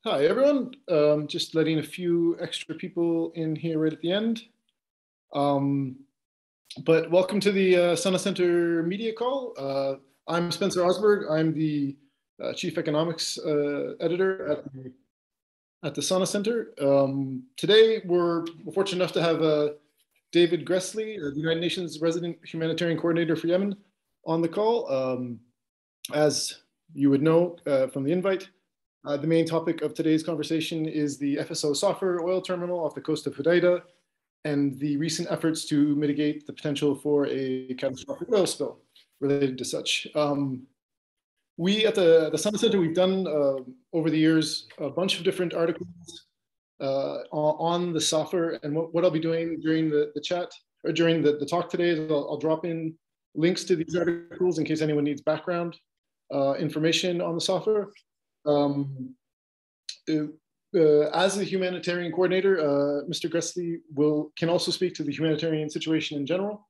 Hi, everyone. Just letting a few extra people in here right at the end. But welcome to the Sana Center media call. I'm Spencer Osberg. I'm the Chief Economics Editor at the Sana Center. Today, we're fortunate enough to have David Gressly, the United Nations Resident Humanitarian Coordinator for Yemen, on the call. As you would know from the invite, the main topic of today's conversation is the FSO Safer oil terminal off the coast of Hodeidah and the recent efforts to mitigate the potential for a catastrophic oil spill related to such. We at the Sana Center, we've done over the years a bunch of different articles on the Safer, and what I'll be doing during the chat or during the talk today is I'll drop in links to these articles in case anyone needs background information on the Safer. As a humanitarian coordinator, Mr. Gressly can also speak to the humanitarian situation in general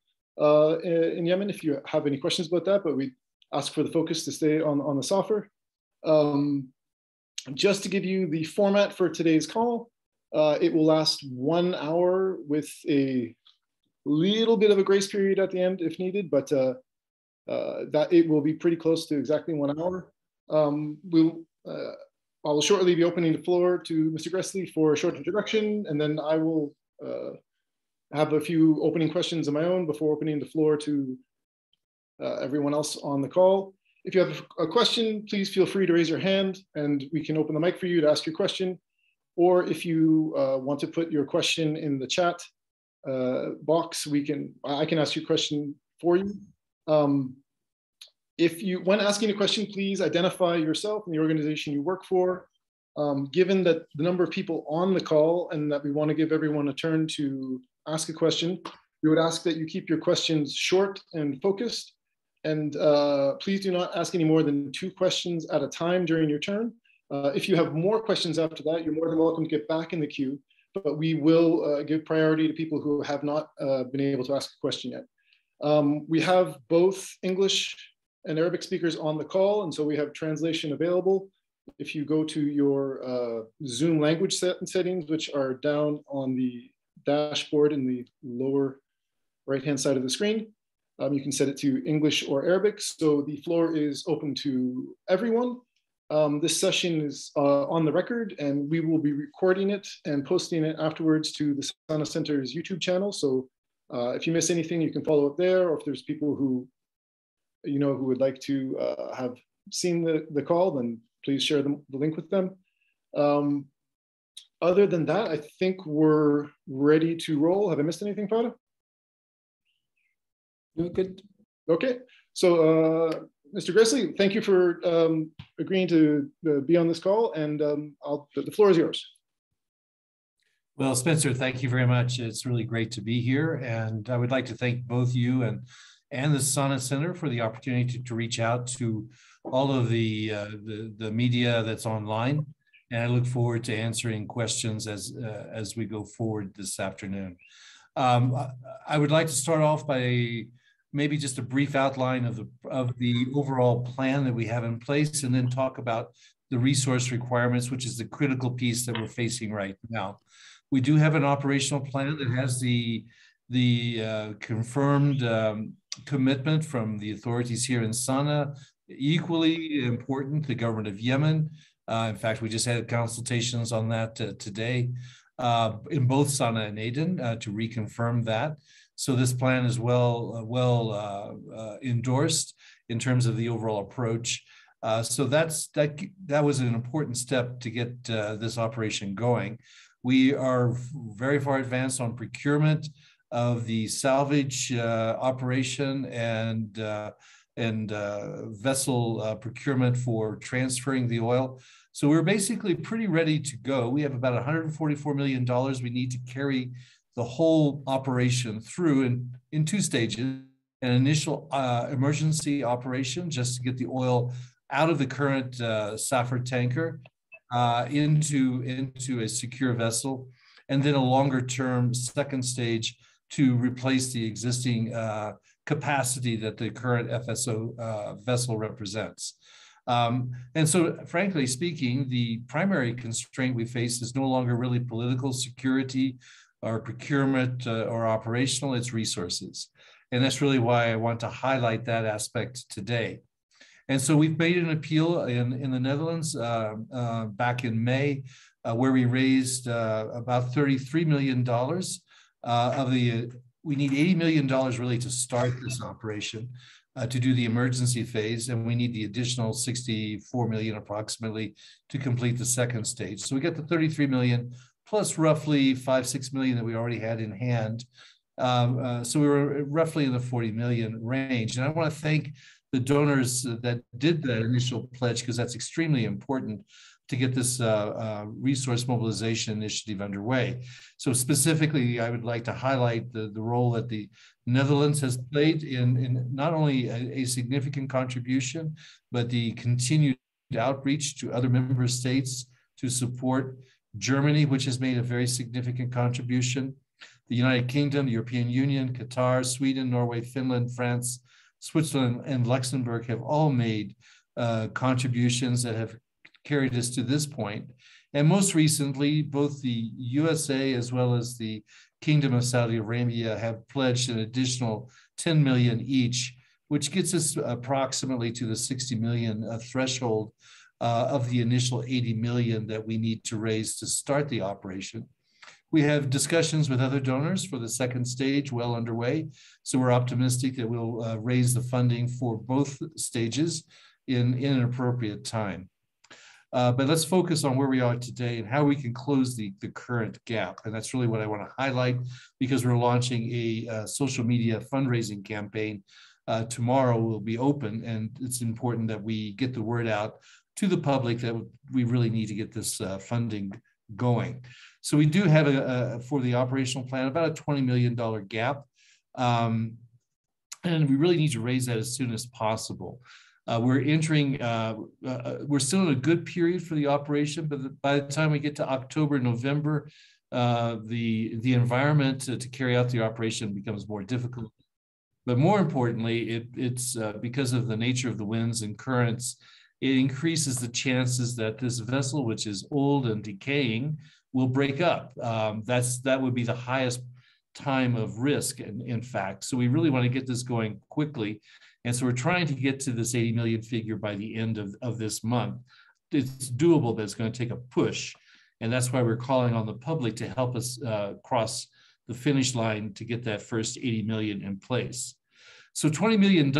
in Yemen if you have any questions about that, but we ask for the focus to stay on the Safer. Just to give you the format for today's call, it will last 1 hour with a little bit of a grace period at the end if needed, but that it will be pretty close to exactly 1 hour. I will shortly be opening the floor to Mr. Gressly for a short introduction, and then I will have a few opening questions of my own before opening the floor to everyone else on the call. If you have a question, please feel free to raise your hand and we can open the mic for you to ask your question. Or if you want to put your question in the chat box, I can ask your question for you. When asking a question, please identify yourself and the organization you work for. Given that the number of people on the call and that we want to give everyone a turn to ask a question, we would ask that you keep your questions short and focused. And please do not ask any more than 2 questions at a time during your turn. If you have more questions after that, you're more than welcome to get back in the queue, but we will give priority to people who have not been able to ask a question yet. We have both English and Arabic speakers on the call, and so we have translation available. If you go to your Zoom language settings, which are down on the dashboard in the lower right-hand side of the screen, you can set it to English or Arabic. So the floor is open to everyone. This session is on the record, and we will be recording it and posting it afterwards to the Sana Center's YouTube channel. So if you miss anything, you can follow up there, or if there's people who would like to have seen the call, then please share the link with them. Other than that, I think we're ready to roll. Have I missed anything, Fada? You're good. Okay, so Mr. Gressly, thank you for agreeing to be on this call, and the floor is yours. Well, Spencer, thank you very much. It's really great to be here, and I would like to thank both you and the Sana Center for the opportunity to reach out to all of the media that's online, and I look forward to answering questions as we go forward this afternoon. I would like to start off by maybe just a brief outline of the overall plan that we have in place, and then talk about the resource requirements, which is the critical piece that we're facing right now. We do have an operational plan that has the confirmed commitment from the authorities here in Sana. Equally important, the government of Yemen. In fact, we just had consultations on that today in both Sana and Aden to reconfirm that. So this plan is well endorsed in terms of the overall approach. So that was an important step to get this operation going. We are very far advanced on procurement of the salvage operation and vessel procurement for transferring the oil. So we're basically pretty ready to go. We have about $144 million we need to carry the whole operation through in 2 stages. An initial emergency operation just to get the oil out of the current Safer tanker into a secure vessel, and then a longer term second stage to replace the existing capacity that the current FSO vessel represents. And so, frankly speaking, the primary constraint we face is no longer really political security or procurement or operational, it's resources. And that's really why I want to highlight that aspect today. And so we've made an appeal in the Netherlands back in May, where we raised about $33 million we need $80 million really to start this operation, to do the emergency phase, and we need the additional 64 million approximately to complete the second stage. So we got the 33 million plus roughly 5-6 million that we already had in hand. So we were roughly in the 40 million range. And I want to thank the donors that did that initial pledge, because that's extremely important to get this resource mobilization initiative underway. So specifically, I would like to highlight the role that the Netherlands has played in not only a significant contribution, but the continued outreach to other member states to support Germany, which has made a very significant contribution. The United Kingdom, the European Union, Qatar, Sweden, Norway, Finland, France, Switzerland, and Luxembourg have all made contributions that have carried us to this point. And most recently, both the USA as well as the Kingdom of Saudi Arabia have pledged an additional 10 million each, which gets us approximately to the 60 million threshold of the initial 80 million that we need to raise to start the operation. We have discussions with other donors for the second stage well underway. So we're optimistic that we'll raise the funding for both stages in an appropriate time. But let's focus on where we are today and how we can close the current gap. And that's really what I want to highlight, because we're launching a social media fundraising campaign. Tomorrow will be open, and it's important that we get the word out to the public that we really need to get this funding going. So we do have, for the operational plan, about a $20 million gap. And we really need to raise that as soon as possible. We're entering, we're still in a good period for the operation, but by the time we get to October, November, the environment to carry out the operation becomes more difficult. But more importantly, it's because of the nature of the winds and currents, it increases the chances that this vessel, which is old and decaying, will break up. That would be the highest time of risk, in fact. So we really want to get this going quickly. And so we're trying to get to this 80 million figure by the end of this month. It's doable, but it's going to take a push. And that's why we're calling on the public to help us cross the finish line to get that first 80 million in place. So $20 million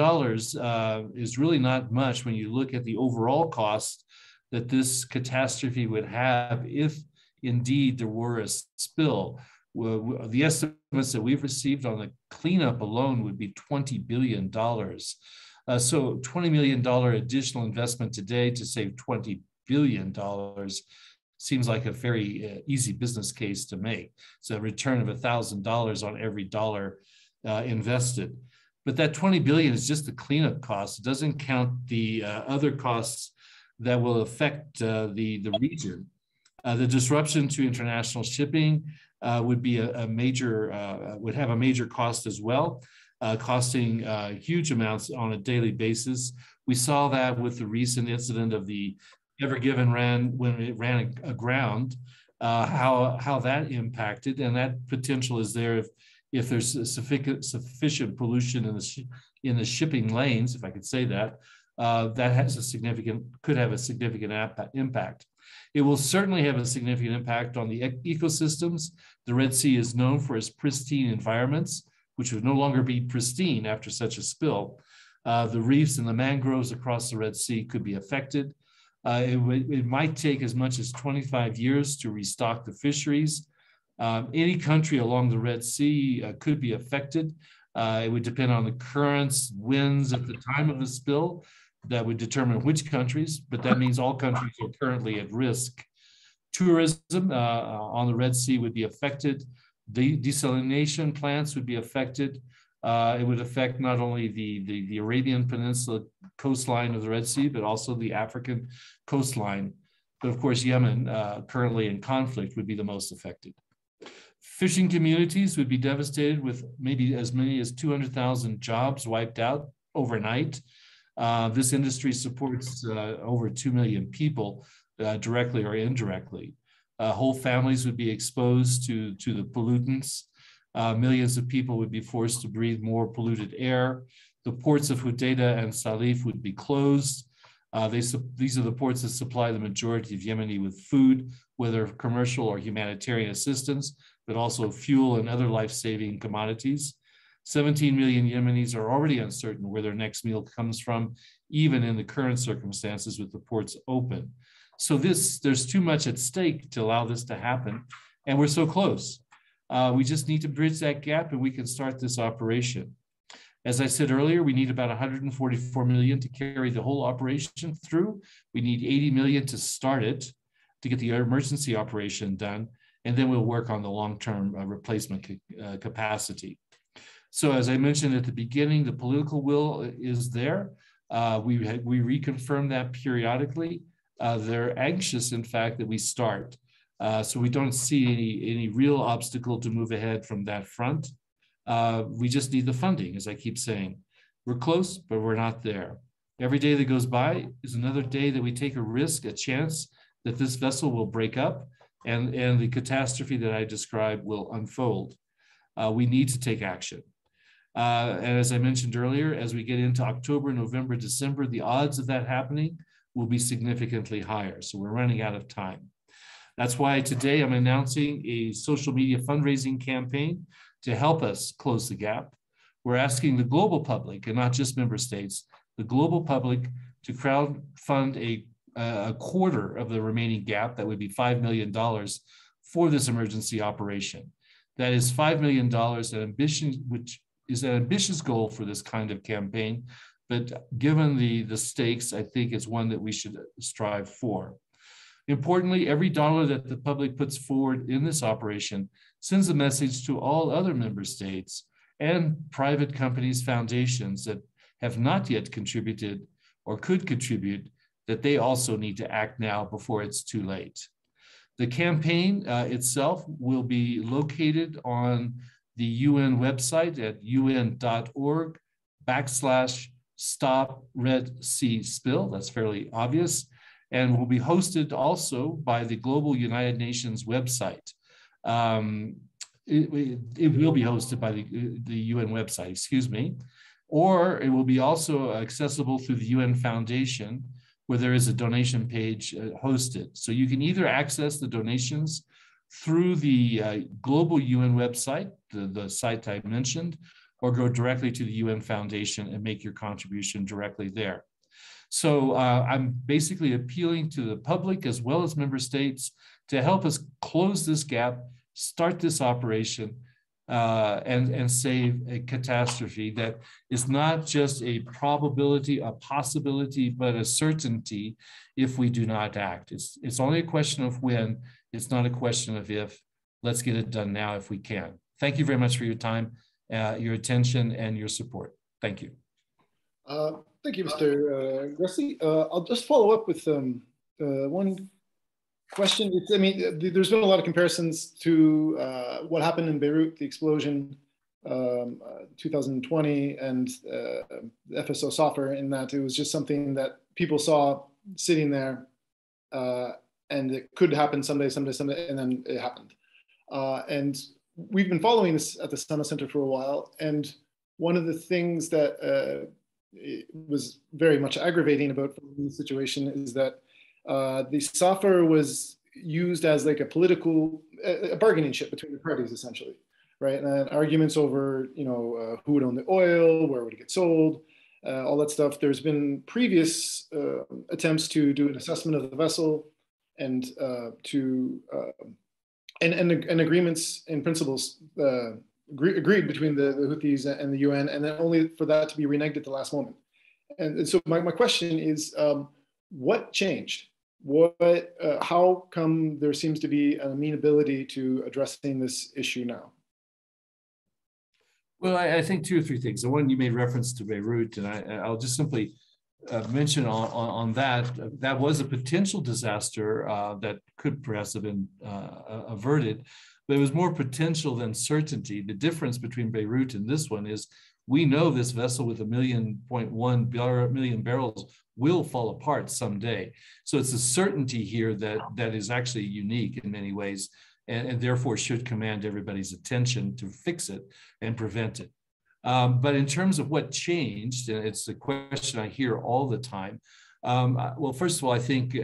is really not much when you look at the overall cost that this catastrophe would have if indeed there were a spill. Well, the estimates that we've received on the cleanup alone would be $20 billion. So $20 million additional investment today to save $20 billion seems like a very easy business case to make. It's a return of $1,000 on every dollar invested. But that 20 billion is just the cleanup cost. It doesn't count the other costs that will affect the region. The disruption to international shipping would be a major, would have a major cost as well, costing huge amounts on a daily basis. We saw that with the recent incident of the Ever Given when it ran aground, how that impacted, and that potential is there if there's sufficient pollution in the shipping lanes, if I could say that, that has could have a significant impact. It will certainly have a significant impact on the ecosystems. The Red Sea is known for its pristine environments, which would no longer be pristine after such a spill. The reefs and the mangroves across the Red Sea could be affected. It might take as much as 25 years to restock the fisheries. Any country along the Red Sea could be affected. It would depend on the currents, winds at the time of the spill that would determine which countries, but that means all countries are currently at risk. Tourism on the Red Sea would be affected. The desalination plants would be affected. It would affect not only the Arabian Peninsula coastline of the Red Sea, but also the African coastline. But of course, Yemen, currently in conflict, would be the most affected. Fishing communities would be devastated with maybe as many as 200,000 jobs wiped out overnight. This industry supports over 2 million people directly or indirectly. Whole families would be exposed to the pollutants. Millions of people would be forced to breathe more polluted air. The ports of Hodeidah and Salif would be closed. These are the ports that supply the majority of Yemeni with food, whether commercial or humanitarian assistance, but also fuel and other life-saving commodities. 17 million Yemenis are already uncertain where their next meal comes from, even in the current circumstances with the ports open. So there's too much at stake to allow this to happen, and we're so close. We just need to bridge that gap and we can start this operation. As I said earlier, we need about 144 million to carry the whole operation through. We need 80 million to start it, to get the emergency operation done, and then we'll work on the long-term replacement capacity. So as I mentioned at the beginning, the political will is there. We reconfirm that periodically. They're anxious, in fact, that we start. So we don't see any real obstacle to move ahead from that front. We just need the funding, as I keep saying. We're close, but we're not there. Every day that goes by is another day that we take a risk, a chance that this vessel will break up and the catastrophe that I described will unfold. We need to take action. And as I mentioned earlier, as we get into October, November, December, the odds of that happening will be significantly higher. So we're running out of time. That's why today I'm announcing a social media fundraising campaign to help us close the gap. We're asking the global public, and not just member states, the global public to crowdfund a quarter of the remaining gap. That would be $5 million for this emergency operation. That is $5 million, which is an ambitious goal for this kind of campaign, but given the stakes, I think it's one that we should strive for. Importantly, every dollar that the public puts forward in this operation sends a message to all other member states and private companies, foundations that have not yet contributed or could contribute, that they also need to act now before it's too late. The campaign itself will be located on the UN website at un.org/Stop Red Sea Spill. That's fairly obvious. And will be hosted also by the Global United Nations website. It will be hosted by the UN website, excuse me, or it will be also accessible through the UN Foundation, where there is a donation page hosted. So you can either access the donations through the Global UN website, the site I mentioned, or go directly to the UN Foundation and make your contribution directly there. So I'm basically appealing to the public as well as member states to help us close this gap, start this operation, and save a catastrophe that is not just a probability, a possibility, but a certainty if we do not act. It's only a question of when, it's not a question of if. Let's get it done now if we can. Thank you very much for your time, your attention, and your support. Thank you. Thank you, Mr. Gressly. I'll just follow up with one question. There's been a lot of comparisons to what happened in Beirut, the explosion, 2020, and the FSO Safer, in that it was just something that people saw sitting there, and it could happen someday, and then it happened. And we've been following this at the Sana Center for a while, and one of the things that it was very much aggravating about the situation is that the Safer was used as like a political bargaining chip between the parties, essentially, right? And arguments over, who would own the oil, where would it get sold, all that stuff. There's been previous attempts to do an assessment of the vessel and and agreements and principles agreed between the Houthis and the UN, and then only for that to be reneged at the last moment. And so my question is, what changed? How come there seems to be an amenability to addressing this issue now? Well, I think two or three things. The one, you made reference to Beirut, and I'll just simply mention on that. That was a potential disaster that could perhaps have been averted, but it was more potential than certainty. The difference between Beirut and this one is we know this vessel with 1.1 million barrels will fall apart someday. So it's a certainty here that is actually unique in many ways, and therefore should command everybody's attention to fix it and prevent it. But in terms of what changed, and it's a question I hear all the time. Well, first of all, I think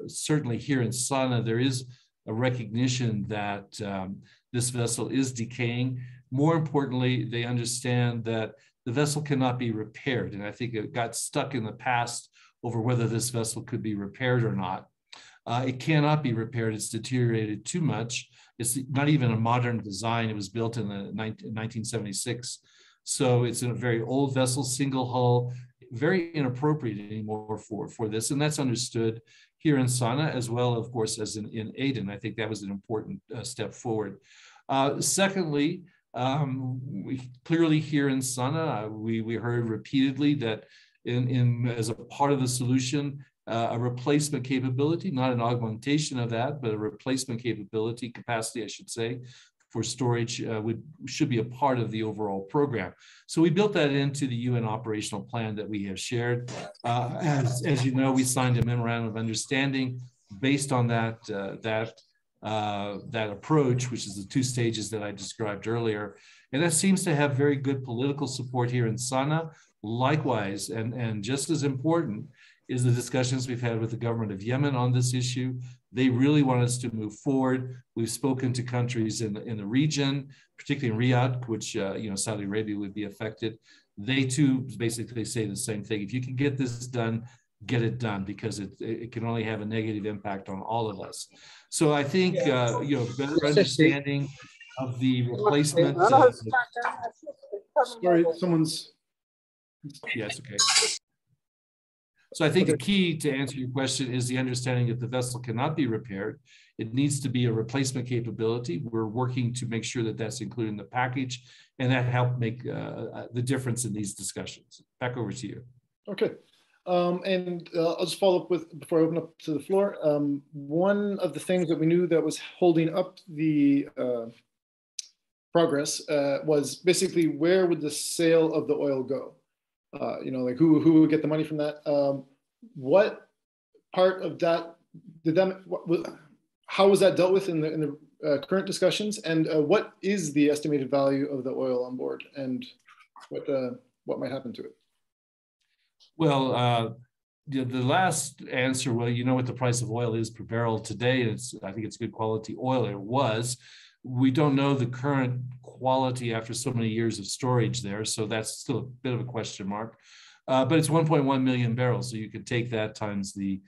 certainly here in Sana, there is a recognition that this vessel is decaying. More importantly, they understand that the vessel cannot be repaired. And I think it got stuck in the past over whether this vessel could be repaired or not. It cannot be repaired. It's deteriorated too much. It's not even a modern design. It was built in 1976. So it's a very old vessel, single hull, very inappropriate anymore for this. And that's understood here in Sana as well, of course, as in Aden. I think that was an important step forward. Secondly, we clearly here in Sana, we heard repeatedly that as a part of the solution, a replacement capability, not an augmentation of that, but a replacement capability, capacity, I should say, for storage should be a part of the overall program. So we built that into the UN operational plan that we have shared. As you know, we signed a memorandum of understanding based on that approach, which is the 2 stages that I described earlier. And that seems to have very good political support here in Sana. Likewise, and just as important, is the discussions we've had with the government of Yemen on this issue. They really want us to move forward. We've spoken to countries in the region, particularly in Riyadh, which Saudi Arabia would be affected. They too basically say the same thing. If you can get this done, get it done, because it can only have a negative impact on all of us. So I think better understanding of the replacement. Sorry, someone's. Yes, okay. So I think the key to answer your question is the understanding that the vessel cannot be repaired. It needs to be a replacement capability. We're working to make sure that that's included in the package, and that helped make the difference in these discussions. Back over to you. Okay. I'll just follow up with, before I open up to the floor, one of the things that we knew that was holding up the progress was basically where would the sale of the oil go? Like who would get the money from that? What part of that how was that dealt with in the current discussions? And what is the estimated value of the oil on board, and what might happen to it? Well, the last answer, well, you know what the price of oil is per barrel today. I think it's good quality oil. It was. We don't know the current quality after so many years of storage there, so that's still a bit of a question mark. But it's 1.1 million barrels, so you could take that times the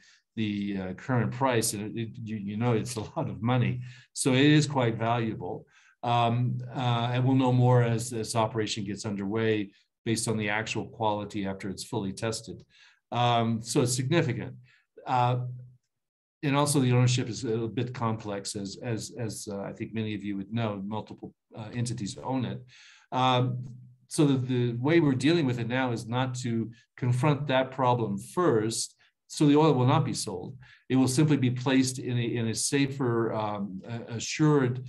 current price, and it's a lot of money. So it is quite valuable. And we'll know more as this operation gets underway based on the actual quality after it's fully tested. So it's significant. And also the ownership is a bit complex, as I think many of you would know, multiple entities own it. So the way we're dealing with it now is not to confront that problem first, so the oil will not be sold. It will simply be placed in a safer, assured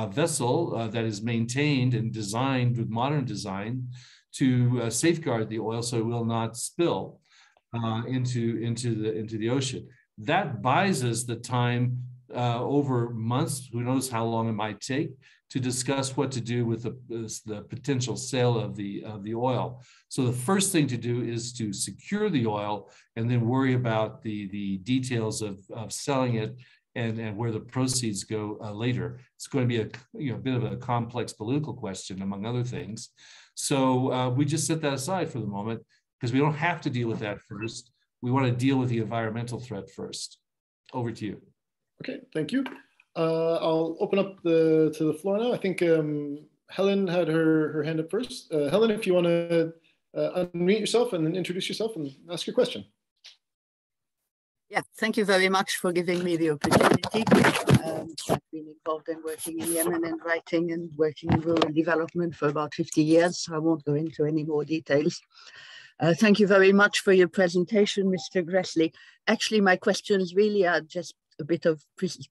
vessel that is maintained and designed with modern design to safeguard the oil so it will not spill into the ocean. That buys us the time over months, who knows how long it might take, to discuss what to do with the potential sale of the oil. So the first thing to do is to secure the oil and then worry about the details of selling it and where the proceeds go later. It's going to be a bit of a complex political question, among other things. So we just set that aside for the moment because we don't have to deal with that first. We want to deal with the environmental threat first. Over to you. Okay, thank you. I'll open up to the floor now. I think Helen had her hand up first. Helen, if you want to unmute yourself and then introduce yourself and ask your question. Yeah, thank you very much for giving me the opportunity. I've been involved in working in Yemen and writing and working in rural development for about 50 years. So I won't go into any more details. Thank you very much for your presentation, Mr. Gressly. Actually, my questions really are just a bit of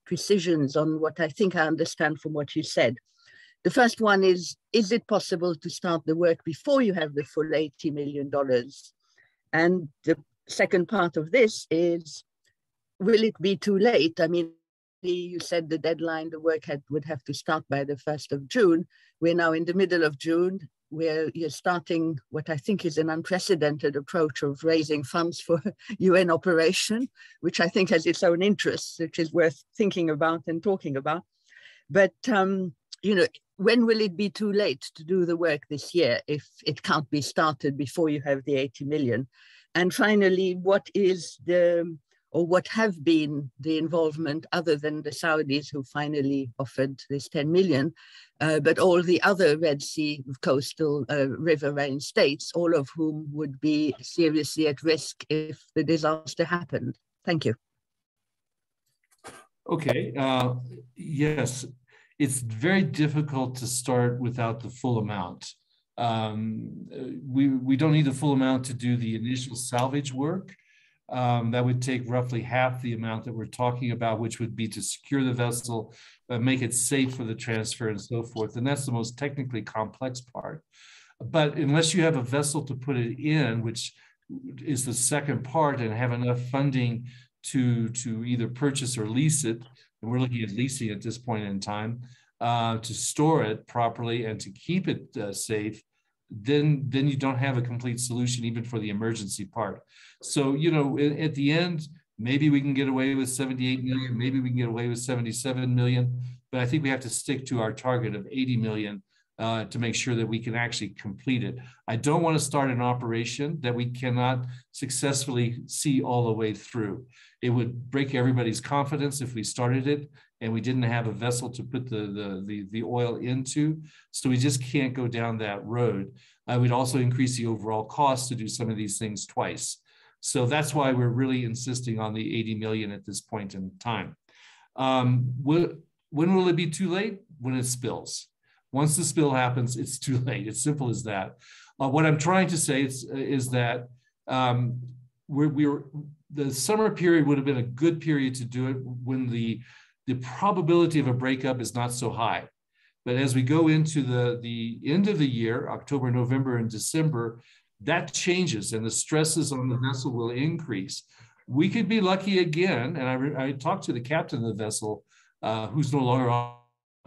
precisions on what I think I understand from what you said. The first one is it possible to start the work before you have the full $80 million? And the second part of this is, will it be too late? I mean, you said the deadline, the work would have to start by the 1st of June. We're now in the middle of June, where you're starting what I think is an unprecedented approach of raising funds for UN operation, which I think has its own interests, which is worth thinking about and talking about. But, you know, when will it be too late to do the work this year if it can't be started before you have the 80 million? And finally, what is or what have been the involvement other than the Saudis who finally offered this 10 million, but all the other Red Sea coastal riverine states, all of whom would be seriously at risk if the disaster happened? Thank you. Okay, yes, it's very difficult to start without the full amount. We don't need the full amount to do the initial salvage work. That would take roughly half the amount that we're talking about, which would be to secure the vessel, make it safe for the transfer and so forth. And that's the most technically complex part. But unless you have a vessel to put it in, which is the second part, and have enough funding to either purchase or lease it, and we're looking at leasing at this point in time, to store it properly and to keep it safe, then you don't have a complete solution even for the emergency part. So, you know, at the end, maybe we can get away with 78 million, maybe we can get away with 77 million, but I think we have to stick to our target of 80 million to make sure that we can actually complete it. I don't want to start an operation that we cannot successfully see all the way through. It would break everybody's confidence if we started it and we didn't have a vessel to put the oil into. So we just can't go down that road. I would also increase the overall cost to do some of these things twice. So that's why we're really insisting on the 80 million at this point in time. When will it be too late? When it spills. Once the spill happens, it's too late. It's simple as that. What I'm trying to say is that the summer period would have been a good period to do it when the probability of a breakup is not so high. But as we go into the end of the year, October, November, and December, that changes and the stresses on the vessel will increase. We could be lucky again, and I talked to the captain of the vessel, who's no longer on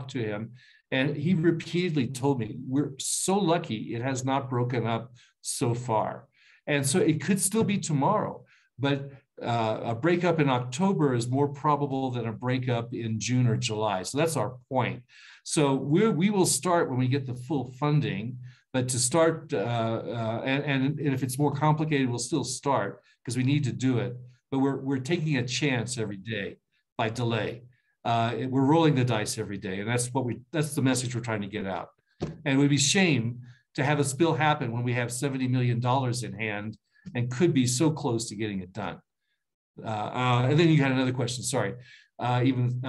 to him, and he repeatedly told me, we're so lucky it has not broken up so far. And so it could still be tomorrow, but a breakup in October is more probable than a breakup in June or July. So that's our point. So we will start when we get the full funding, but to start, and if it's more complicated, we'll still start because we need to do it. But we're taking a chance every day by delay. We're rolling the dice every day, and that's the message we're trying to get out. And it would be shame to have a spill happen when we have $70 million in hand and could be so close to getting it done. And then you had another question, sorry. Even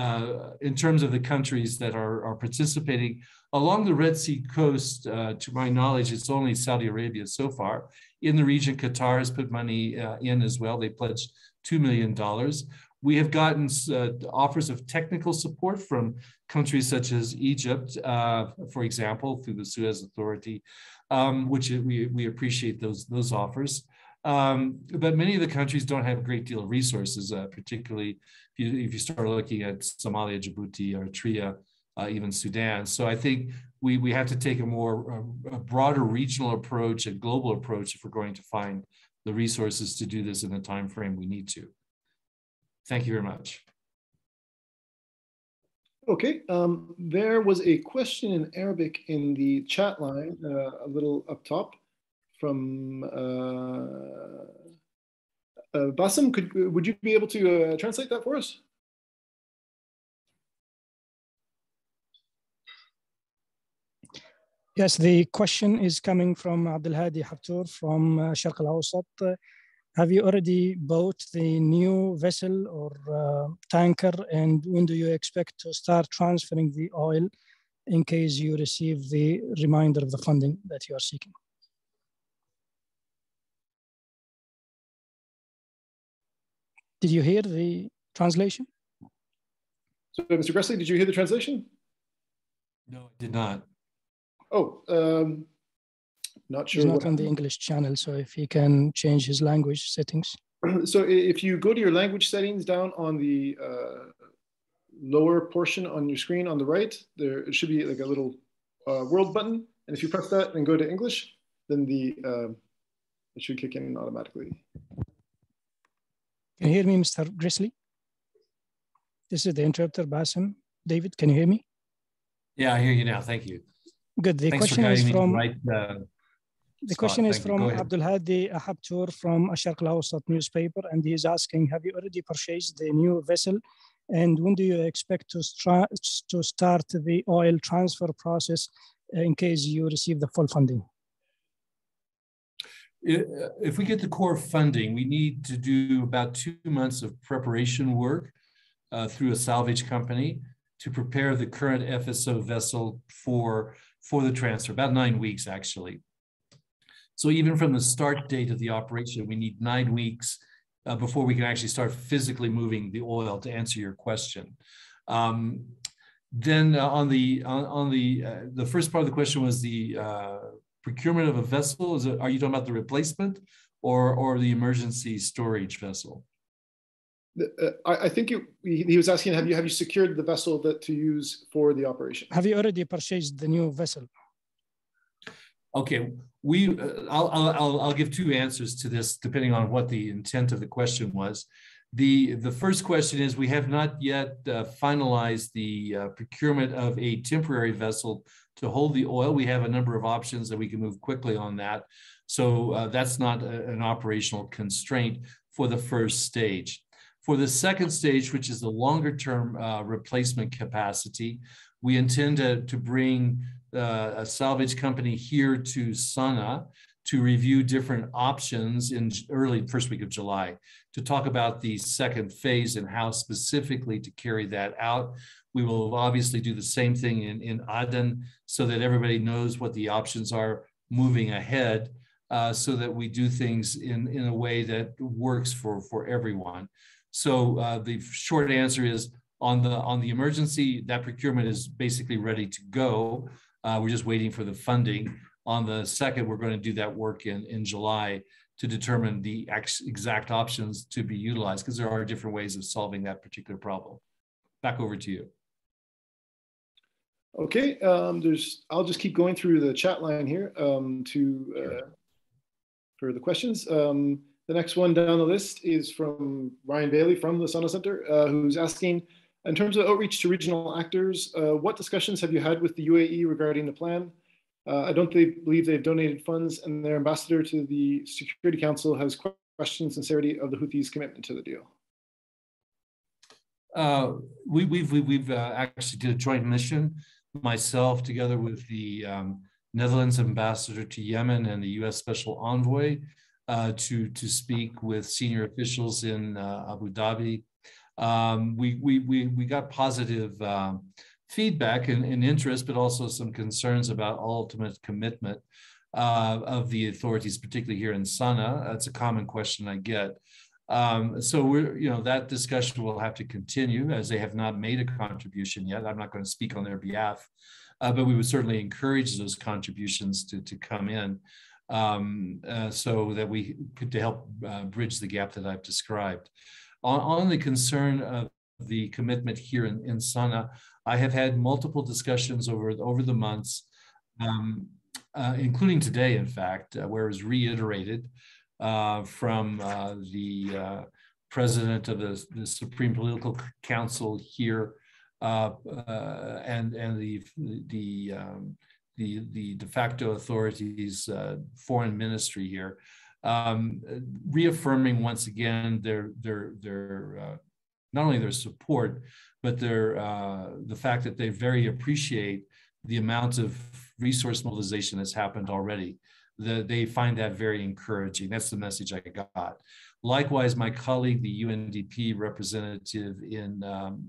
in terms of the countries that are participating along the Red Sea coast, to my knowledge, it's only Saudi Arabia so far. In the region, Qatar has put money in as well. They pledged $2 million. We have gotten offers of technical support from countries such as Egypt, for example, through the Suez Authority, which we appreciate those offers. But many of the countries don't have a great deal of resources, particularly if you start looking at Somalia, Djibouti, Eritrea, even Sudan. So I think we have to take a broader regional approach and global approach if we're going to find the resources to do this in the time frame we need to. Thank you very much. Okay, there was a question in Arabic in the chat line, a little up top, from Bassem. Would you be able to translate that for us? Yes, the question is coming from Abdelhadi Habtour from Sharq al-Awsat. Have you already bought the new vessel or tanker, and when do you expect to start transferring the oil in case you receive the remainder of the funding that you are seeking? Did you hear the translation? So, Mr. Gressly, did you hear the translation? No, I did not. Oh, not sure. He's not on the English channel, so if he can change his language settings. So if you go to your language settings down on the lower portion on your screen on the right, there it should be like a little world button. And if you press that and go to English, then it should kick in automatically. Can you hear me, Mr. Gressly? This is the interpreter, Bassem. David, can you hear me? Yeah, I hear you now. Thank you. Good. The Thanks question is from the question is from Abdul Hadi Habtour from Sharq al-Awsat newspaper, and he is asking, have you already purchased the new vessel? And when do you expect to start the oil transfer process in case you receive the full funding? If we get the core funding, we need to do about 2 months of preparation work through a salvage company to prepare the current FSO vessel for the transfer, about 9 weeks actually. So even from the start date of the operation, we need 9 weeks before we can actually start physically moving the oil, to answer your question. Then on the first part of the question was the procurement of a vessel. Are you talking about the replacement or the emergency storage vessel? I think he was asking, have you secured the vessel to use for the operation? Have you already purchased the new vessel? Okay, I'll give 2 answers to this depending on what the intent of the question was. The first question is, we have not yet finalized the procurement of a temporary vessel to hold the oil. We have a number of options that we can move quickly on that. So that's not an operational constraint for the first stage. For the second stage, which is the longer term replacement capacity, we intend to bring a salvage company here to Sana'a to review different options in early first week of July to talk about the second phase and how specifically to carry that out. We will obviously do the same thing in Aden so that everybody knows what the options are moving ahead, so that we do things in a way that works for everyone. So the short answer is, on the emergency, that procurement is basically ready to go. We're just waiting for the funding. On the second, we're going to do that work in July to determine the exact options to be utilized, because there are different ways of solving that particular problem. Back over to you. Okay, I'll just keep going through the chat line here for the questions. The next one down the list is from Ryan Bailey from the Sana Center, who's asking, in terms of outreach to regional actors, what discussions have you had with the UAE regarding the plan? I don't believe they've donated funds, and their ambassador to the Security Council has questioned the sincerity of the Houthis' commitment to the deal. We've actually did a joint mission, myself together with the Netherlands ambassador to Yemen and the U.S. Special Envoy to speak with senior officials in Abu Dhabi. We got positive feedback and interest, but also some concerns about ultimate commitment of the authorities, particularly here in Sana'a. That's a common question I get. So that discussion will have to continue, as they have not made a contribution yet. I'm not going to speak on their behalf, but we would certainly encourage those contributions to come in, so that we could help bridge the gap that I've described. On the concern of the commitment here in Sana'a, I have had multiple discussions over the months, including today, in fact, where it was reiterated from the president of the Supreme Political Council here, and the de facto authorities, foreign ministry here, reaffirming once again their not only their support, but the fact that they very appreciate the amount of resource mobilization that's happened already. They find that very encouraging. That's the message I got. Likewise, my colleague, the UNDP representative in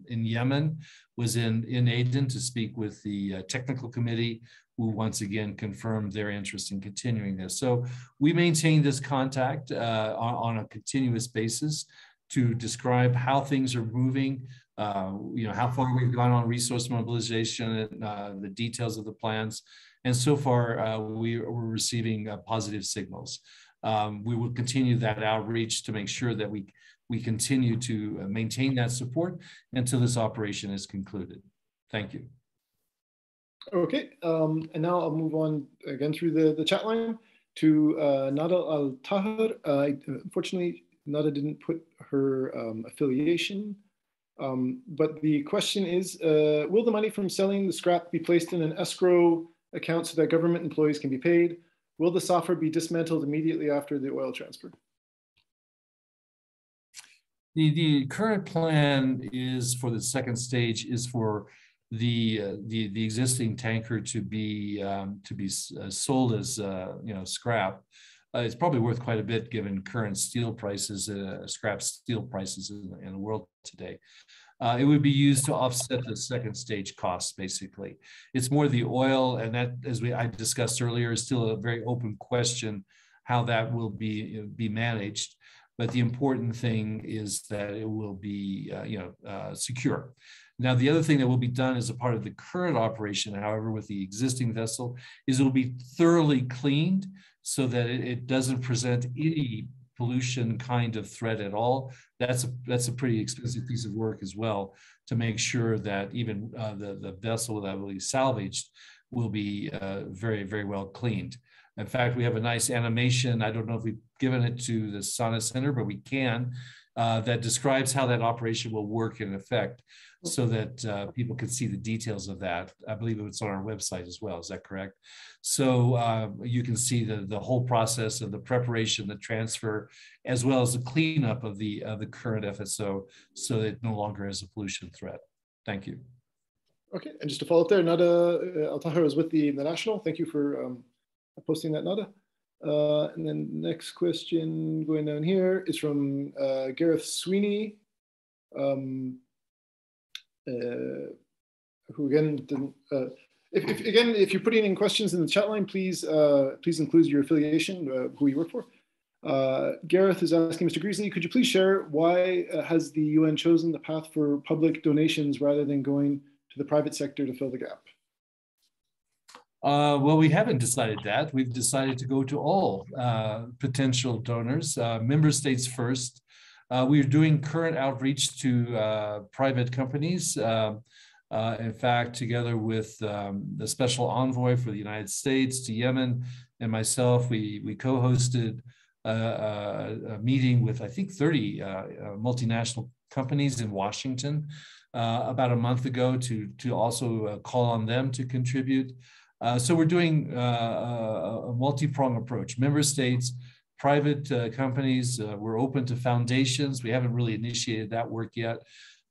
Yemen, was in Aden to speak with the technical committee, who once again confirmed their interest in continuing this. So we maintain this contact on a continuous basis to describe how things are moving, how far we've gone on resource mobilization, the details of the plans. And so far, we're receiving positive signals. We will continue that outreach to make sure that we continue to maintain that support until this operation is concluded. Thank you. Okay, and now I'll move on again through the chat line to Nada Al-Tahir. Unfortunately, Nada didn't put her affiliation, but the question is, will the money from selling the scrap be placed in an escrow account so that government employees can be paid? Will the Safer be dismantled immediately after the oil transfer? The current plan is for the second stage is for the existing tanker to be sold as scrap. It's probably worth quite a bit given current steel prices, scrap steel prices in the world today. It would be used to offset the second stage costs, basically. It's more the oil, and that, as I discussed earlier, is still a very open question how that will be managed. But the important thing is that it will be secure. Now, the other thing that will be done as a part of the current operation, however, with the existing vessel, is it will be thoroughly cleaned so that it doesn't present any pollution kind of threat at all. That's a pretty expensive piece of work as well, to make sure that even the vessel that will be salvaged will be very, very well cleaned. In fact, we have a nice animation. I don't know if we've given it to the Sana Center, but we can, that describes how that operation will work in effect, so that people can see the details of that. I believe it's on our website as well. Is that correct? So you can see the whole process of the preparation, the transfer, as well as the cleanup of the current FSO, so that it no longer has a pollution threat. Thank you. Okay, and just to follow up there, Nada Al-Tahir is with the National. Thank you for posting that, Nada. And then next question going down here is from Gareth Sweeney, who again didn't. If you're putting in questions in the chat line, please include your affiliation, who you work for. Gareth is asking, Mr. Gressly, could you please share why has the UN chosen the path for public donations rather than going to the private sector to fill the gap? Well, we haven't decided that. We've decided to go to all potential donors, member states first. We're doing current outreach to private companies. In fact, together with the special envoy for the United States to Yemen and myself, we co-hosted a meeting with, I think, 30 multinational companies in Washington about a month ago to also call on them to contribute. So we're doing a multi-pronged approach. Member states, private companies, we're open to foundations. We haven't really initiated that work yet,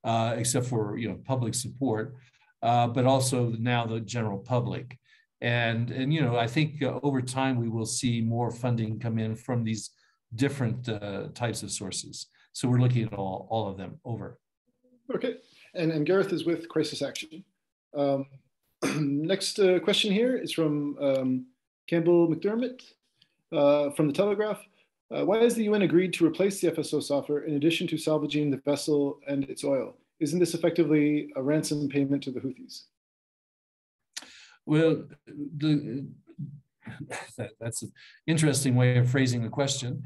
except for public support, but also now the general public. And I think over time we will see more funding come in from these different types of sources. So we're looking at all of them. Over. Okay, and Gareth is with Crisis Action. Next question here is from Campbell McDermott from The Telegraph. Why has the UN agreed to replace the FSO Safer in addition to salvaging the vessel and its oil? Isn't this effectively a ransom payment to the Houthis? Well, that's an interesting way of phrasing the question.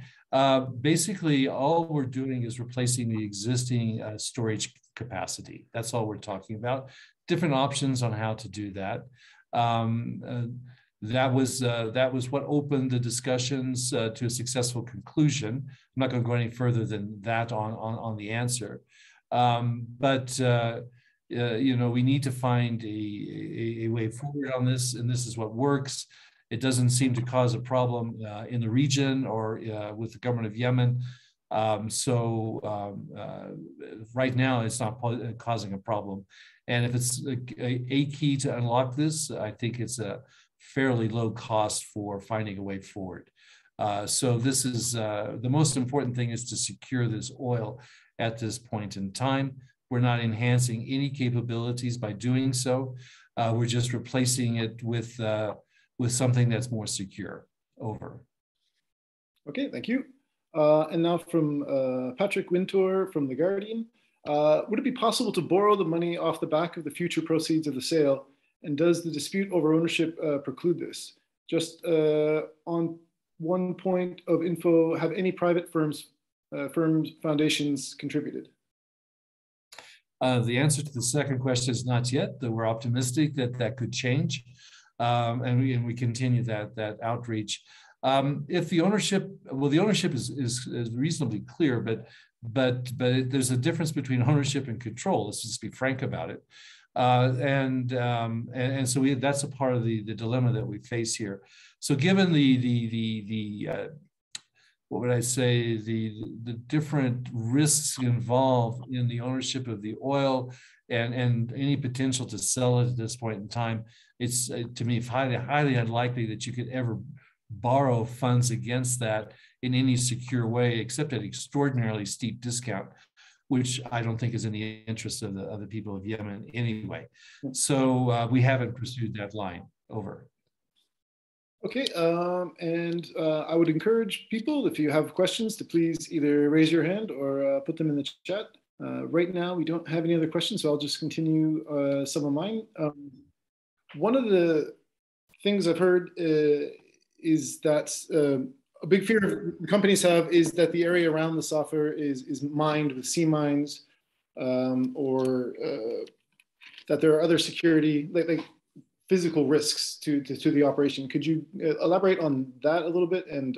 Basically, all we're doing is replacing the existing storage capacity. That's all we're talking about. Different options on how to do that. That was what opened the discussions to a successful conclusion. I'm not going to go any further than that on the answer. But we need to find a way forward on this, and this is what works. It doesn't seem to cause a problem in the region or with the government of Yemen. Right now, it's not causing a problem. And if it's a key to unlock this, I think it's a fairly low cost for finding a way forward. So this is the most important thing, is to secure this oil at this point in time. We're not enhancing any capabilities by doing so. We're just replacing it with something that's more secure. Over. Okay, thank you. And now from Patrick Wintour from The Guardian. Would it be possible to borrow the money off the back of the future proceeds of the sale? And does the dispute over ownership preclude this? Just on one point of info, have any private firms, foundations contributed? The answer to the second question is not yet, though we're optimistic that that could change. And we continue that outreach. If the ownership, well, the ownership is reasonably clear, but there's a difference between ownership and control. Let's just be frank about it. And so that's a part of the dilemma that we face here. So given the what would I say, the different risks involved in the ownership of the oil and any potential to sell it at this point in time, it's to me highly unlikely that you could ever borrow funds against that in any secure way, except at extraordinarily steep discount, which I don't think is in the interest of the people of Yemen anyway. So we haven't pursued that line. Over. Okay, I would encourage people, if you have questions, to please either raise your hand or put them in the chat. Right now, we don't have any other questions, so I'll just continue some of mine. One of the things I've heard is that a big fear companies have is that the area around the Safer is mined with sea mines, or that there are other security, like physical risks to the operation. Could you elaborate on that a little bit and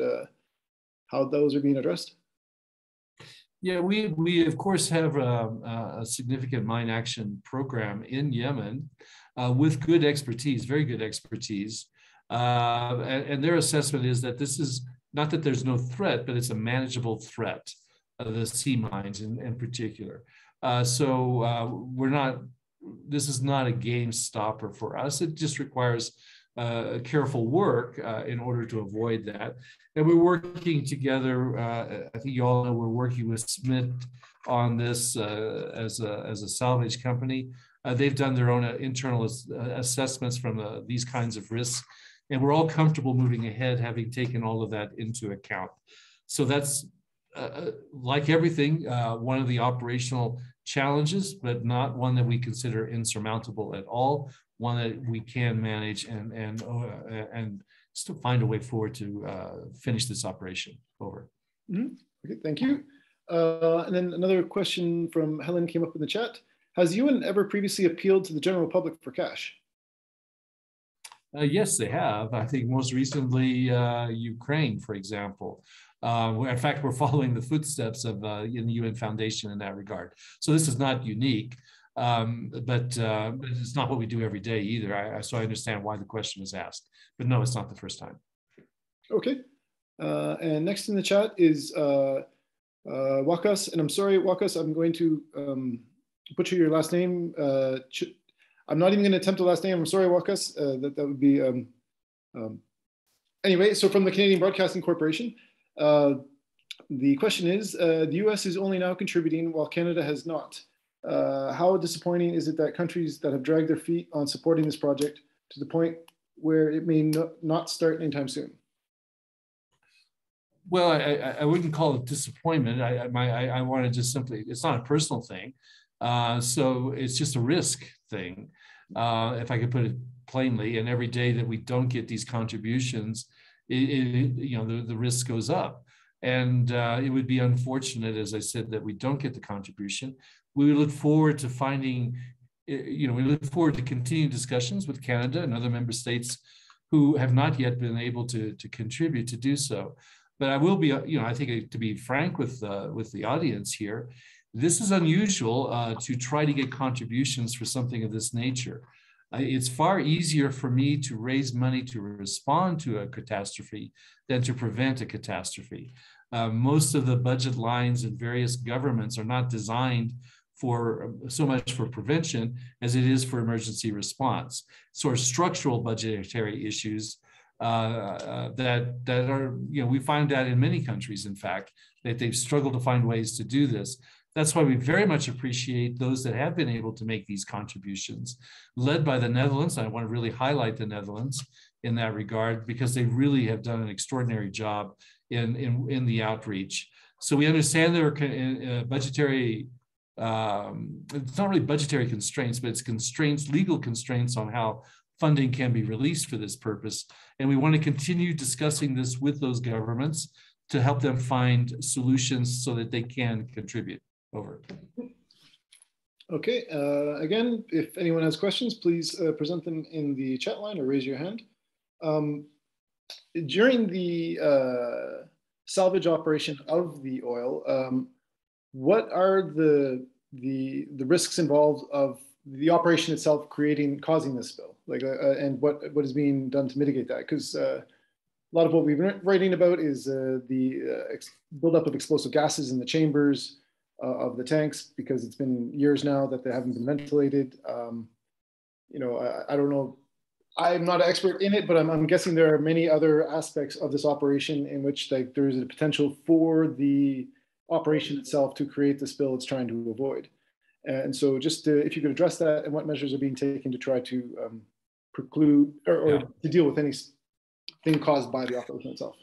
how those are being addressed? Yeah, we of course have a significant mine action program in Yemen with good expertise, very good expertise. And their assessment is that this is not that there's no threat, but it's a manageable threat, the sea mines in particular. So we're not, this is not a game stopper for us. It just requires careful work in order to avoid that. And we're working together. I think you all know we're working with Smith on this as a salvage company. They've done their own internal assessments from these kinds of risks. And we're all comfortable moving ahead, having taken all of that into account. So that's, like everything, one of the operational challenges, but not one that we consider insurmountable at all, one that we can manage and still find a way forward to finish this operation. Over. Mm-hmm. Okay, thank you. And then another question from Helen came up in the chat. Has Ewan ever previously appealed to the general public for cash? Yes, they have. I think most recently, Ukraine, for example. In fact, we're following the footsteps of in the UN Foundation in that regard. So this is not unique, but it's not what we do every day either. So I understand why the question was asked. But no, it's not the first time. Okay. And next in the chat is Wakas. And I'm sorry, Wakas, I'm going to butcher your last name. I'm not even going to attempt the last name. I'm sorry, Wakas. That would be, anyway, so from the Canadian Broadcasting Corporation, the question is, the US is only now contributing while Canada has not. How disappointing is it that countries that have dragged their feet on supporting this project to the point where it may not start anytime soon? Well, I wouldn't call it disappointment. I want to just simply, it's not a personal thing. So it's just a risk thing, if I could put it plainly. And every day that we don't get these contributions, the risk goes up. And it would be unfortunate, as I said, that we don't get the contribution. We look forward to finding, we look forward to continuing discussions with Canada and other member states who have not yet been able to contribute to do so. But I will be, I think, to be frank with the audience here, this is unusual to try to get contributions for something of this nature. It's far easier for me to raise money to respond to a catastrophe than to prevent a catastrophe. Most of the budget lines in various governments are not designed for so much for prevention as it is for emergency response. Sort of structural budgetary issues that are, we find that in many countries, in fact, that they've struggled to find ways to do this. That's why we very much appreciate those that have been able to make these contributions, led by the Netherlands. I want to really highlight the Netherlands in that regard, because they really have done an extraordinary job in the outreach. So we understand there are budgetary it's not really budgetary constraints, but it's constraints, legal constraints on how funding can be released for this purpose. And we want to continue discussing this with those governments to help them find solutions so that they can contribute. Over. Okay, again, if anyone has questions, please present them in the chat line or raise your hand. During the salvage operation of the oil, what are the risks involved of the operation itself causing this spill? Like, and what is being done to mitigate that? Because a lot of what we've been writing about is the buildup of explosive gases in the chambers of the tanks, because it's been years now that they haven't been ventilated. You know, I don't know. I'm not an expert in it, but I'm guessing there are many other aspects of this operation in which like there is a potential for the operation itself to create the spill it's trying to avoid. And so just if you could address that and what measures are being taken to try to preclude or to deal with anything caused by the operation itself.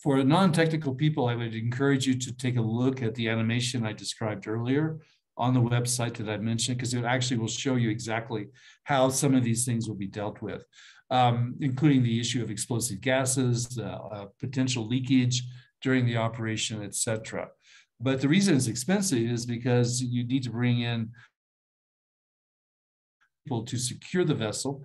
For non-technical people, I would encourage you to take a look at the animation I described earlier on the website that I mentioned, because it actually will show you exactly how some of these things will be dealt with, including the issue of explosive gases, potential leakage during the operation, etc. But the reason it's expensive is because you need to bring in people to secure the vessel.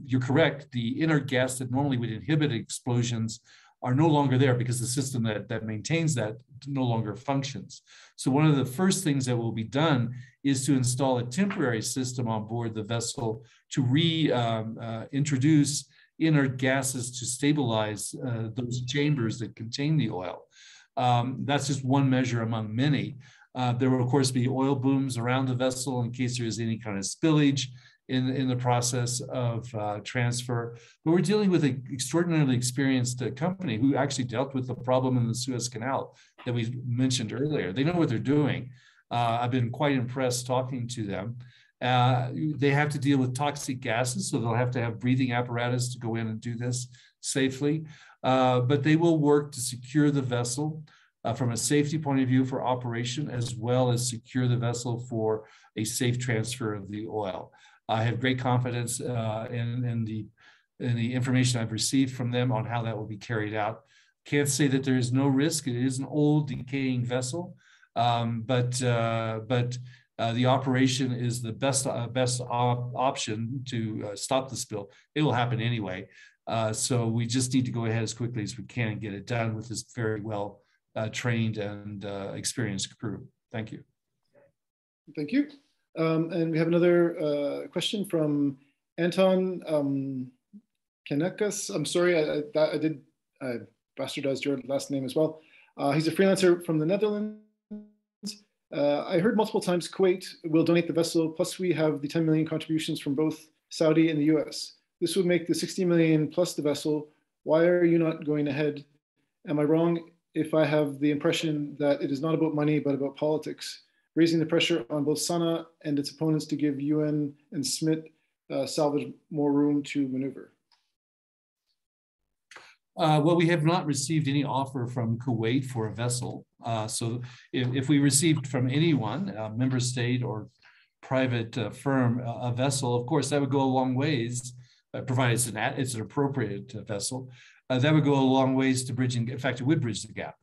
You're correct, the inert gas that normally would inhibit explosions are no longer there because the system that maintains that no longer functions. So one of the first things that will be done is to install a temporary system on board the vessel to reintroduce inert gases to stabilize those chambers that contain the oil. That's just one measure among many. There will, of course, be oil booms around the vessel in case there is any kind of spillage in the process of transfer. But we're dealing with an extraordinarily experienced company who actually dealt with the problem in the Suez Canal that we mentioned earlier. They know what they're doing. I've been quite impressed talking to them. They have to deal with toxic gases, so they'll have to have breathing apparatus to go in and do this safely. But they will work to secure the vessel from a safety point of view for operation, as well as secure the vessel for a safe transfer of the oil. I have great confidence in the information I've received from them on how that will be carried out. Can't say that there is no risk. It is an old, decaying vessel, but the operation is the best option to stop the spill. It will happen anyway. So we just need to go ahead as quickly as we can and get it done with this very well trained and experienced crew. Thank you. Thank you. And we have another question from Anton Kanekas. I'm sorry, I bastardized your last name as well. He's a freelancer from the Netherlands. I heard multiple times Kuwait will donate the vessel, plus we have the 10 million contributions from both Saudi and the US. This would make the 60 million plus the vessel. Why are you not going ahead? Am I wrong if I have the impression that it is not about money, but about politics? Raising the pressure on both Sana and its opponents to give Ewan and Smith salvage more room to maneuver. Well, we have not received any offer from Kuwait for a vessel. So if we received from anyone, a member state or private firm, a vessel, of course, that would go a long ways, provided it's an appropriate vessel. That would go a long ways to bridging, in fact, it would bridge the gap.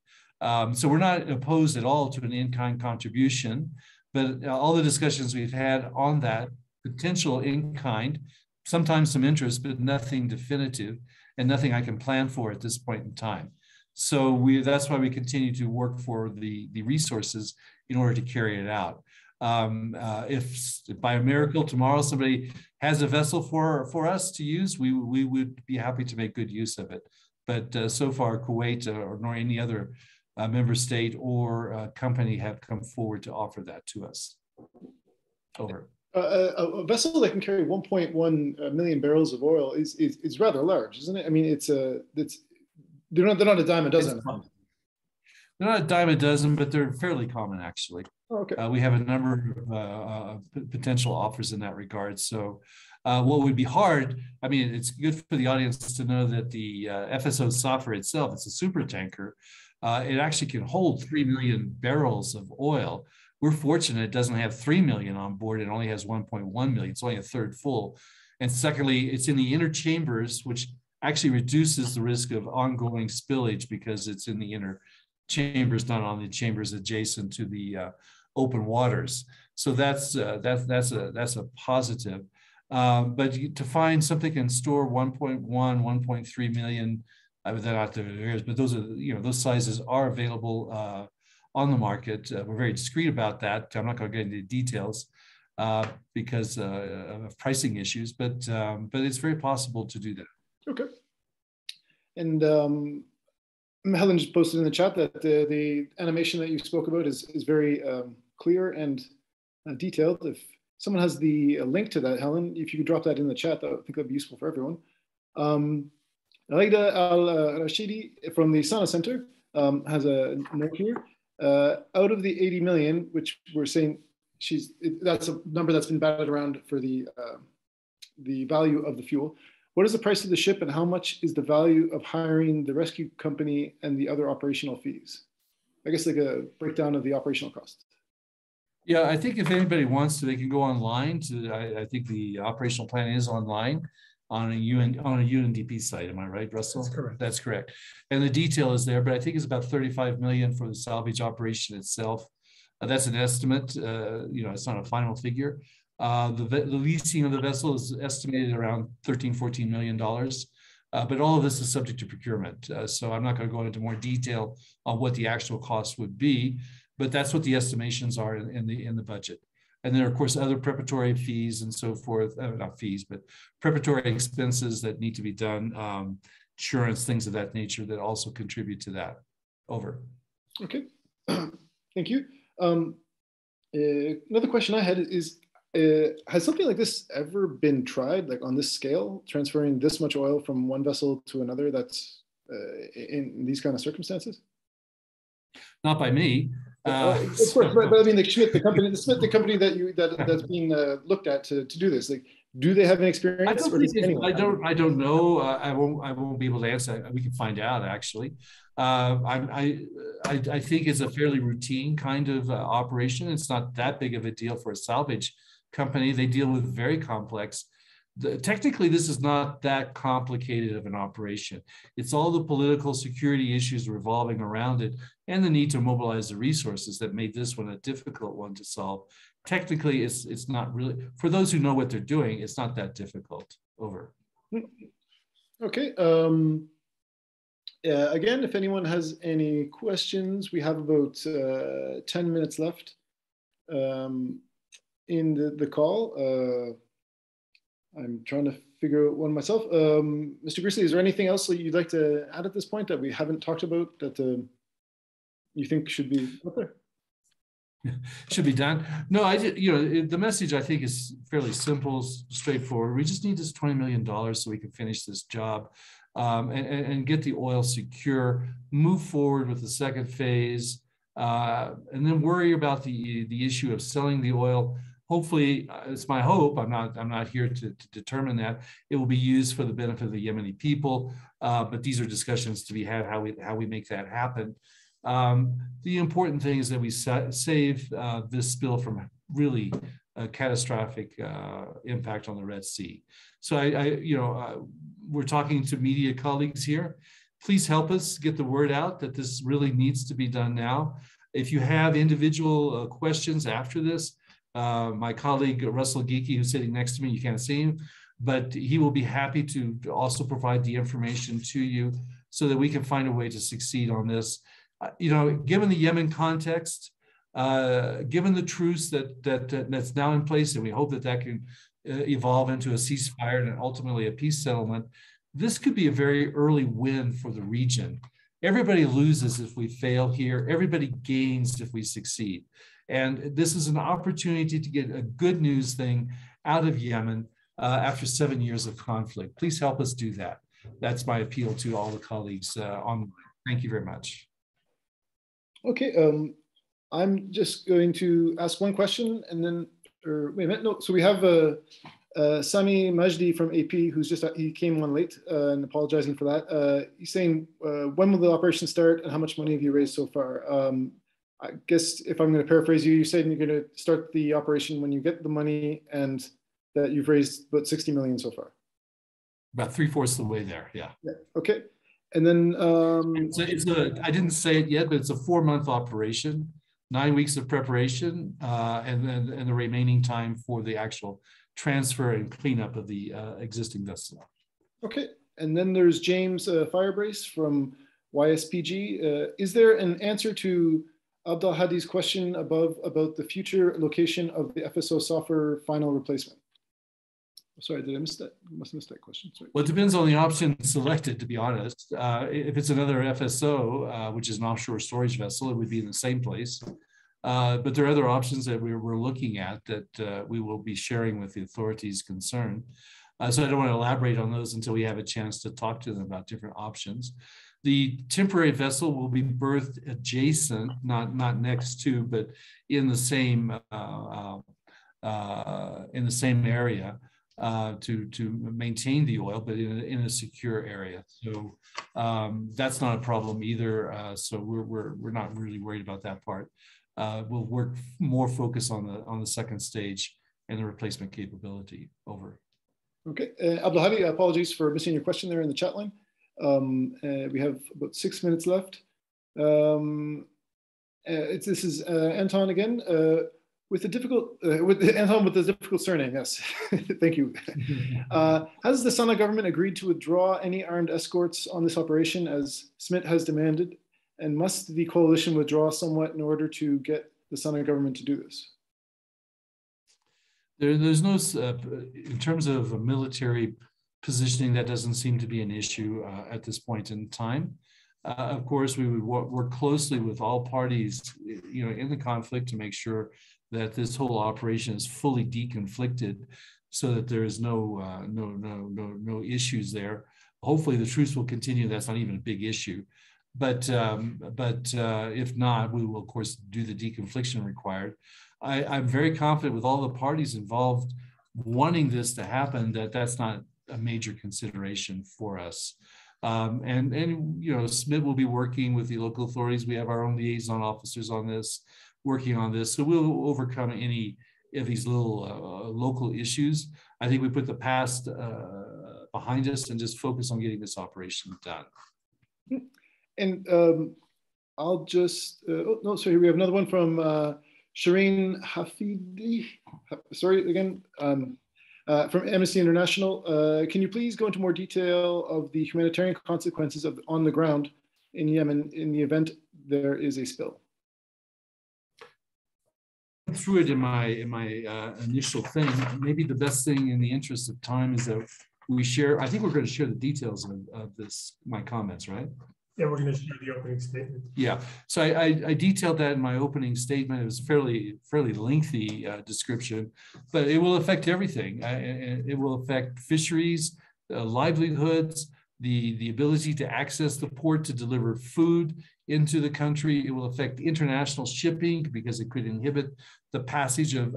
So we're not opposed at all to an in-kind contribution, but all the discussions we've had on that potential in-kind, sometimes some interest, but nothing definitive and nothing I can plan for at this point in time. So that's why we continue to work for the resources in order to carry it out. If by a miracle tomorrow somebody has a vessel for us to use, we would be happy to make good use of it. But so far, Kuwait nor any other member state or company have come forward to offer that to us. Over. A vessel that can carry 1.1 million barrels of oil is rather large, isn't it? I mean, they're not a dime a dozen. They're not a dime a dozen, but they're fairly common, actually. Oh, okay. We have a number of potential offers in that regard. So what would be hard, I mean, it's good for the audience to know that the FSO Safer itself, it's a super tanker. It actually can hold 3 million barrels of oil, We're fortunate it doesn't have 3 million on board. It only has 1.1 million. It's only a third full. And secondly, it's in the inner chambers, which actually reduces the risk of ongoing spillage because it's in the inner chambers, not on the chambers adjacent to the open waters. So that's a positive. But to find something can store 1.1, 1.3 million, they're not the but those are, those sizes are available on the market. We're very discreet about that. I'm not going to get into details because of pricing issues, but it's very possible to do that. Okay. And Helen just posted in the chat that the animation that you spoke about is very clear and detailed. If someone has the link to that, Helen, if you could drop that in the chat, I think that'd be useful for everyone. Alaida Al-Rashidi from the Sana Center has a note here. Out of the 80 million, which we're saying that's a number that's been batted around for the value of the fuel. What is the price of the ship and how much is the value of hiring the rescue company and the other operational fees? I guess like a breakdown of the operational costs. Yeah, I think if anybody wants to, they can go online to, I think the operational plan is online on a UNDP site. Am I right, Russell? That's correct. That's correct. And the detail is there, but I think it's about 35 million for the salvage operation itself. That's an estimate, it's not a final figure. The leasing of the vessel is estimated around $13–14 million, but all of this is subject to procurement. So I'm not going to go into more detail on what the actual cost would be, but that's what the estimations are in the budget. And there are, of course, other preparatory fees and so forth, not fees, but preparatory expenses that need to be done, insurance, things of that nature that also contribute to that. Over. Okay, thank you. Another question I had is, has something like this ever been tried, like on this scale, transferring this much oil from one vessel to another that's in these kind of circumstances? Not by me. Of course, but I mean the Schmidt, the company that's being looked at to do this. Like, do they have an experience? I don't know. I won't be able to answer. We can find out actually. I think it's a fairly routine kind of operation. It's not that big of a deal for a salvage company. They deal with very complex. Technically, this is not that complicated of an operation. It's all the political security issues revolving around it and the need to mobilize the resources that made this one a difficult one to solve. Technically, it's not really, for those who know what they're doing, it's not that difficult. Over. Okay. Again, if anyone has any questions, we have about 10 minutes left in the call. I'm trying to figure out one myself. Mr. Gressly, is there anything else that you'd like to add at this point that we haven't talked about that you think should be up there? Should be done. No, the message I think is fairly simple, straightforward. We just need this $20 million so we can finish this job and get the oil secure, move forward with the second phase, and then worry about the issue of selling the oil. Hopefully, it's my hope, I'm not here to determine that, it will be used for the benefit of the Yemeni people, but these are discussions to be had, how we make that happen. The important thing is that we save this spill from really a catastrophic impact on the Red Sea. So we're talking to media colleagues here. Please help us get the word out that this really needs to be done now. If you have individual questions after this, my colleague Russell Geeky, who's sitting next to me, you can't see him, but he will be happy to also provide the information to you so that we can find a way to succeed on this. Given the Yemen context, given the truce that's now in place, and we hope that can evolve into a ceasefire and ultimately a peace settlement, this could be a very early win for the region. Everybody loses if we fail here. Everybody gains if we succeed. And this is an opportunity to get a good news thing out of Yemen after 7 years of conflict. Please help us do that. That's my appeal to all the colleagues online. Thank you very much. Okay, I'm just going to ask one question and then, wait a minute, no. So we have Sami Majdi from AP, he came on late and apologizing for that. He's saying, when will the operation start and how much money have you raised so far? I guess if I'm going to paraphrase you, you said you're going to start the operation when you get the money, and that you've raised about 60 million so far. About 3/4 of the way there, yeah. Yeah. Okay. And then I didn't say it yet, but it's a 4-month operation, 9 weeks of preparation, and the remaining time for the actual transfer and cleanup of the existing vessel. Okay. And then there's James Firebrace from YSPG. Is there an answer to Abdul Hadi's question above about the future location of the FSO Safer final replacement? Sorry, did I miss that? I must have missed that question. Sorry. Well, it depends on the option selected, to be honest. If it's another FSO, which is an offshore storage vessel, it would be in the same place. But there are other options that we're looking at that we will be sharing with the authorities concerned. So I don't want to elaborate on those until we have a chance to talk to them about different options. The temporary vessel will be berthed adjacent, not next to, but in the same area. To maintain the oil, but in a secure area. So that's not a problem either. So we're not really worried about that part. We'll work more focus on the second stage and the replacement capability. Over. Okay, Abdul Hadi, apologies for missing your question there in the chat line. We have about 6 minutes left. This is Anton again. With the difficult surname, yes. Thank you. Has the Sana government agreed to withdraw any armed escorts on this operation as Smith has demanded? And must the coalition withdraw somewhat in order to get the Sana government to do this? There's no, in terms of a military positioning, that doesn't seem to be an issue at this point in time. Of course, we would work closely with all parties, in the conflict to make sure that this whole operation is fully deconflicted, so that there is no issues there. Hopefully, the truce will continue. That's not even a big issue, but if not, we will of course do the deconfliction required. I'm very confident with all the parties involved wanting this to happen that that's not a major consideration for us. And Smith will be working with the local authorities. We have our own liaison officers on this, working on this. So we'll overcome any of these little local issues. I think we put the past behind us and just focus on getting this operation done. And I'll just, sorry, we have another one from Shireen Hafidi. Sorry, again, from Amnesty International. Can you please go into more detail of the humanitarian consequences of on the ground in Yemen in the event there is a spill? Through it in my initial thing. Maybe the best thing in the interest of time is that we share. I think we're going to share the details of this, my comments, right? Yeah, we're going to share the opening statement. Yeah, so I detailed that in my opening statement. It was a fairly lengthy description, but it will affect everything. It will affect fisheries, livelihoods, the ability to access the port to deliver food into the country. It will affect international shipping because it could inhibit the passage of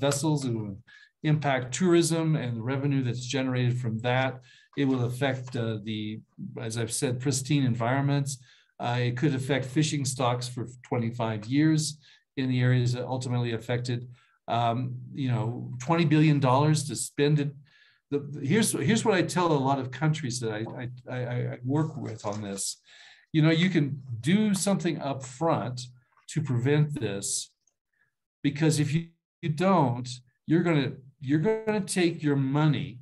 vessels. It will impact tourism and the revenue that's generated from that. It will affect as I've said, pristine environments. It could affect fishing stocks for 25 years in the areas that ultimately affected. $20 billion to spend it. Here's what I tell a lot of countries that I work with on this. You can do something up front to prevent this, because if you don't, you're gonna take your money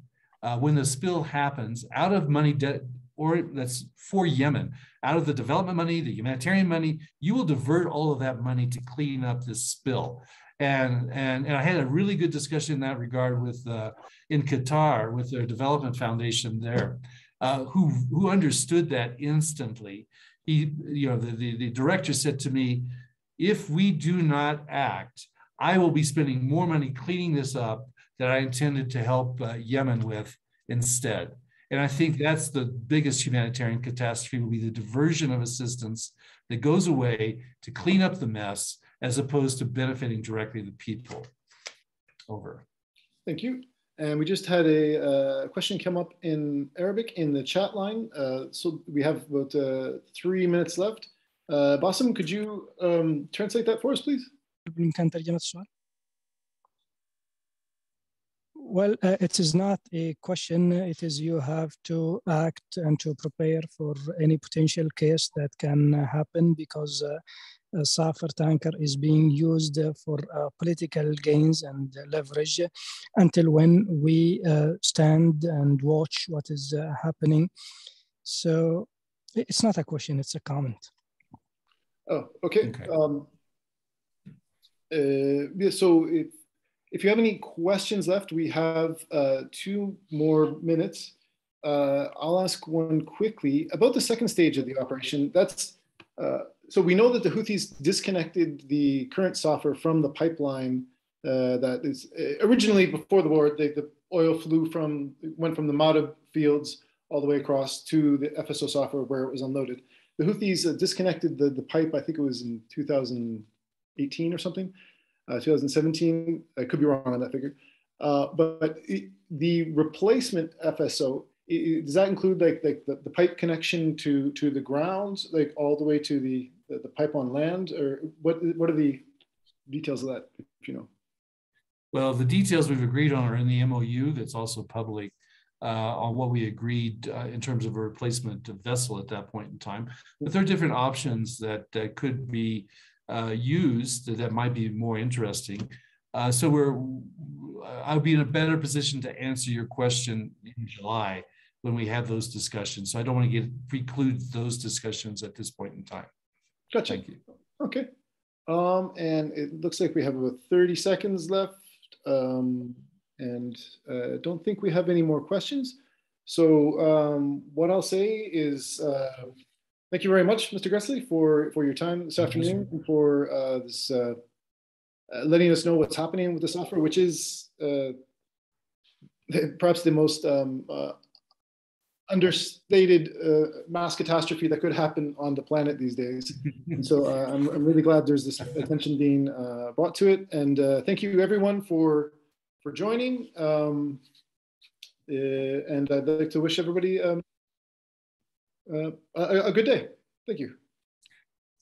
when the spill happens out of money debt, or that's for Yemen, out of the development money, the humanitarian money. You will divert all of that money to clean up this spill. And I had a really good discussion in that regard with in Qatar with their development foundation there, who understood that instantly. The director said to me, if we do not act, I will be spending more money cleaning this up that I intended to help Yemen with instead. And I think that's the biggest humanitarian catastrophe, will be the diversion of assistance that goes away to clean up the mess, as opposed to benefiting directly the people. Over. Thank you. And we just had a question come up in Arabic in the chat line. So we have about 3 minutes left. Bassem, could you translate that for us, please? بالإمكان ترجمة السؤال. Well, it is not a question. It is you have to act and to prepare for any potential case that can happen because a Safer tanker is being used for political gains and leverage until when we stand and watch what is happening. So it's not a question, it's a comment. Oh, okay. Okay. Yeah, so if you have any questions left, we have 2 more minutes. I'll ask one quickly about the second stage of the operation. That's so we know that the Houthis disconnected the current Safer from the pipeline that is originally before the war. The oil went from the Mada fields all the way across to the FSO Safer where it was unloaded. The Houthis disconnected the pipe. I think it was in 2018 or something. 2017, I could be wrong on that figure, but the replacement FSO, does that include like the pipe connection to the grounds, like all the way to the pipe on land, or what are the details of that, if you know? Well, the details we've agreed on are in the MOU that's also public on what we agreed in terms of a replacement vessel at that point in time. But there are different options that could be used that might be more interesting. So I'll be in a better position to answer your question in July when we have those discussions. So I don't want to preclude those discussions at this point in time. Gotcha. Thank you. Okay. And it looks like we have about 30 seconds left. And don't think we have any more questions. So what I'll say is thank you very much, Mr. Gressly, for your time this afternoon and for this letting us know what's happening with the software, which is perhaps the most understated mass catastrophe that could happen on the planet these days. And so I'm really glad there's this attention being brought to it. And thank you everyone for joining. And I'd like to wish everybody a good day. Thank you.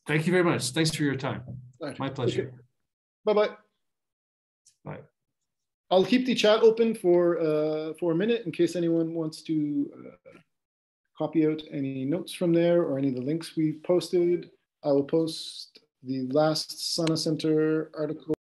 Thank you very much. Thanks for your time. Right. My pleasure. Okay. Bye-bye. Bye. I'll keep the chat open for a minute in case anyone wants to copy out any notes from there or any of the links we posted. I will post the last Sana Center article